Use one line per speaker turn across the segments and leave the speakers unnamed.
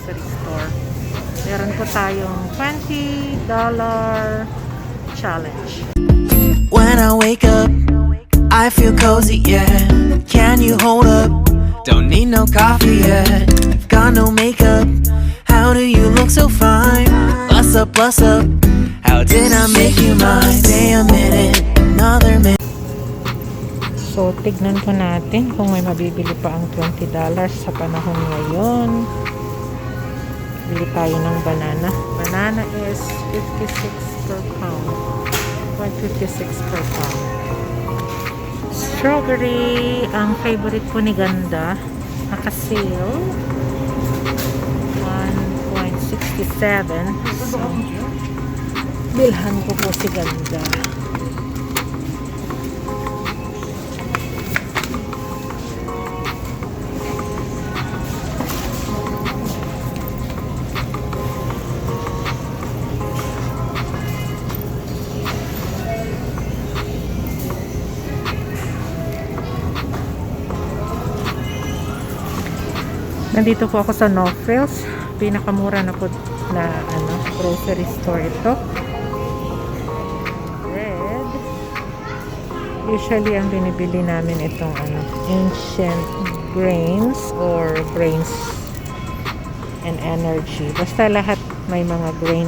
grocery store. Meron po tayong $20 challenge.
When I wake up, I feel cozy, yeah. Can you hold up? Don't need no coffee yet. Got no makeup. How do you look so fine? Bust up, bust up. How did I make you mine? Stay a minute, another minute.
So, tignan po natin kung may mabibili pa ang $20 sa panahon ngayon. Bili tayo ng banana. Banana is 56 per pound. 156 per pound. Strawberry, ang favorite po ni Ganda, naka-sale. 1.67. So, bilhan ko po si Ganda. Nandito po ako sa Northfields. Pinakamura na po na grocery store ito. Red. Usually ang binibili namin itong ancient grains or grains and energy. Basta lahat may mga grain.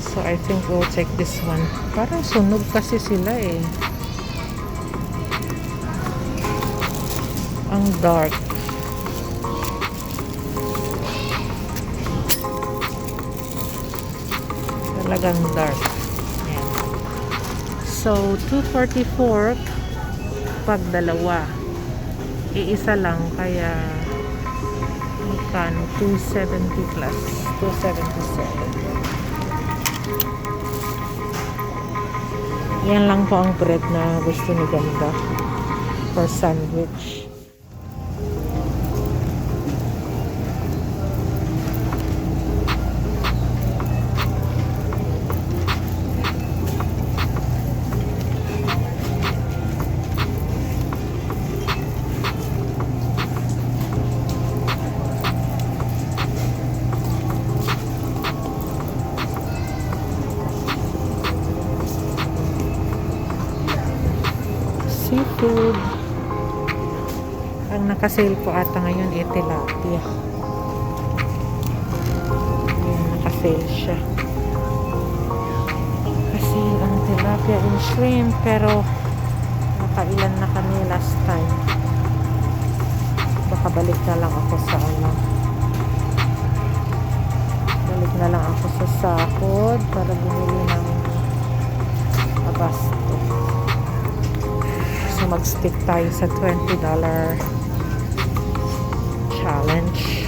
So I think we'll take this one. Parang sunog kasi sila eh. Ang dark. Talagang dark. Ayan. So, $2.44 pag dalawa. Iisa lang, kaya magkano? $2.70 plus. $2.77. Yan lang po ang bread na gusto ni Ganda for sandwich. Seafood. Ang nakasale po ata ngayon ay tilapia. Ayan, nakasale siya. Kasi ang tilapia and shrimp, pero nakailan na kami last time. Baka balik na lang ako sa balik na lang ako sa sahod para bumili ng abasto. So mag-stick tayo sa $20 challenge.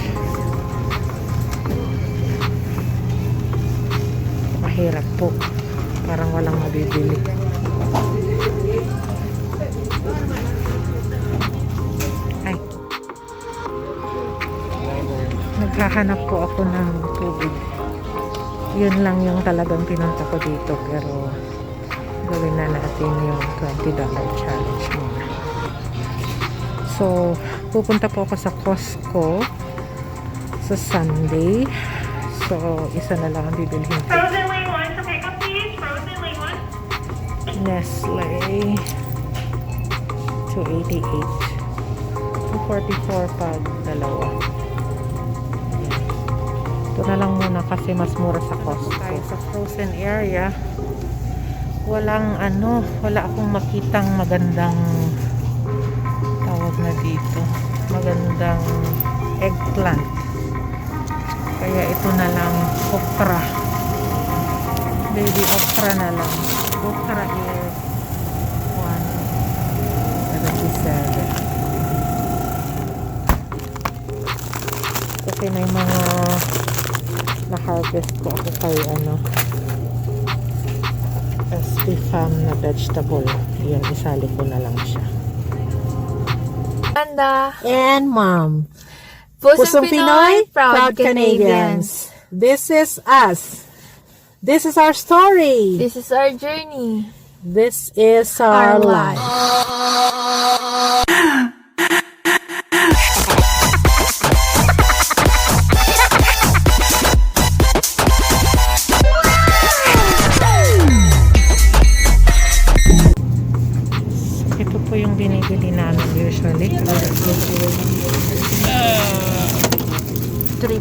Mahirap po. Parang walang mabibili. Ay. Naghahanap po ako ng tubig. Yun lang yung talagang pinunta ko dito, pero gawin na natin yung $20 challenge muna. So, pupunta po ako sa Costco sa Sunday. So, isa na lang ang bibilhin ko.
Frozen lane 1 to pick up, please. Frozen lane 1.
Nestle. $2.88. $2.44 pag dalawa. Ito na lang muna kasi mas mura sa Costco. Tayo sa frozen area. Wala akong makitang magandang tawag na dito. Magandang eggplant. Kaya ito na lang, okra. Baby okra na lang. Okra is $1.77. Kasi may mga na-harvest ko ako kay SP Farm na vegetable. Yan, isali ko na lang siya.
Ganda
And Mom.
Pusong Pinoy, proud Canadians.
This is us. This is our story.
This is our journey.
This is our life. 3.25%. And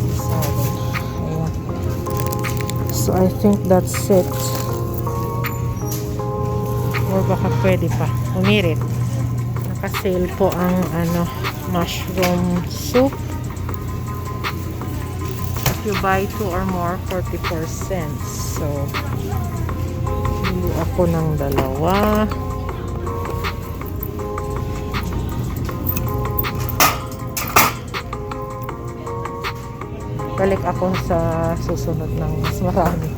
it's 5.7. Ayan. So I think that's it. Or baka pwede pa. Umirit. Naka-sale po ang mushroom soup. If you buy 2 or more, 44 cents. So, bili ako ng dalawa. Balik ako sa susunod ng mas marami.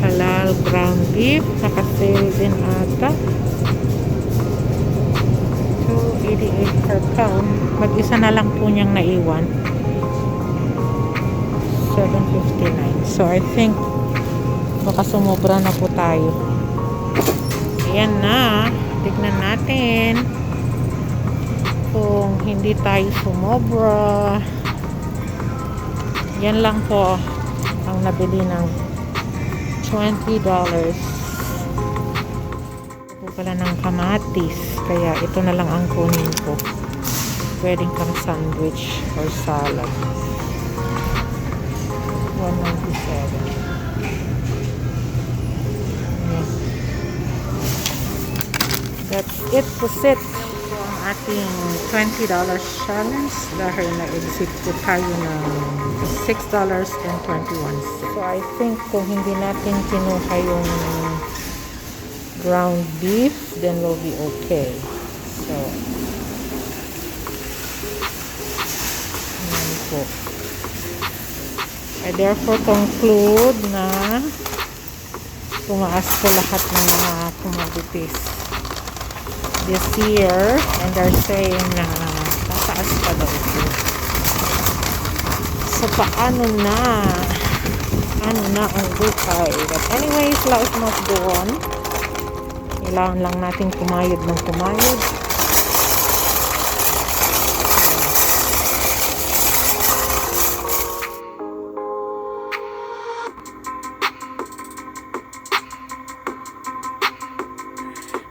Halal ground beef. Naka-sale din ata. 288 per pound. Mag-isa na lang po niyang naiwan. 7.59. So I think baka sumobra na po tayo. Ayan na. Tignan natin kung hindi tayo sumobra. Yan lang po ang nabili ng $20. Ito pala ng kamatis. Kaya ito na lang ang kunin ko. Pwedeng kang sandwich or salad. 197. Yes. That's it po set. Ito ang ating $20 challenge dahil na-exit po tayo ng $6.21. So I think kung hindi natin kinuha yung ground beef, then we'll be okay. So yan po. I therefore conclude na tumaas po lahat ng mga commodities this year, and they're saying na tataas pa daw ito. So paano na ang buhay? But anyways, life must go on. Kailangan lang natin kumayod ng kumayod.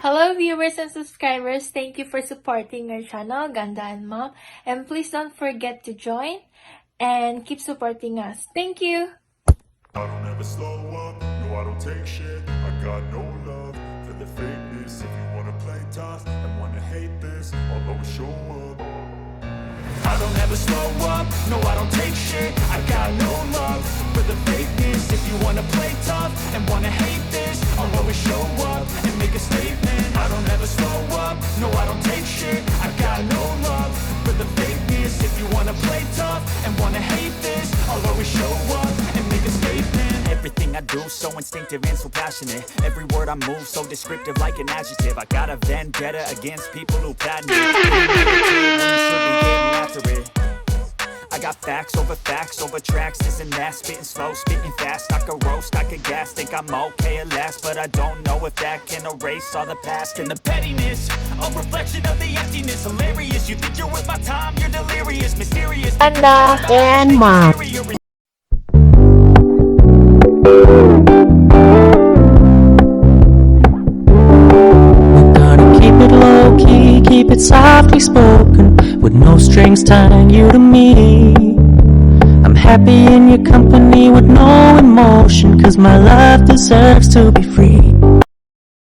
Hello viewers and subscribers, thank you for supporting our channel, Ganda and Mom. And please don't forget to join and keep supporting us. Thank you!
I don't ever slow up, no I don't take shit. I got no love for the fakeness. If you wanna play tough and wanna hate this, I'll always show up. I don't ever slow up, no I don't take shit. I got no love for the fakeness. If you wanna play tough and wanna hate this, I'll always show up and make a statement. I don't ever slow up, no I don't take shit. I got no love for the fakeness. If you wanna play tough and wanna hate this, I'll always show up and make a statement.
Everything I do so instinctive and so passionate. Every word I move so descriptive like an adjective. I got a vendetta against people who patent it. When you should be getting after it. I got facts over tracks, this and that. Spitting slow, spitting fast. I could roast, I could gas. Think I'm okay at last, but I don't know if that can erase all the past. And the pettiness, a reflection of the emptiness. Hilarious, you think you're worth my time, you're delirious. Mysterious,
Ganda and Mom.
Gonna keep it low key, keep it softly spoken, with no strings tying you to me. I'm happy in your company with no emotion, 'cause my love deserves to be free.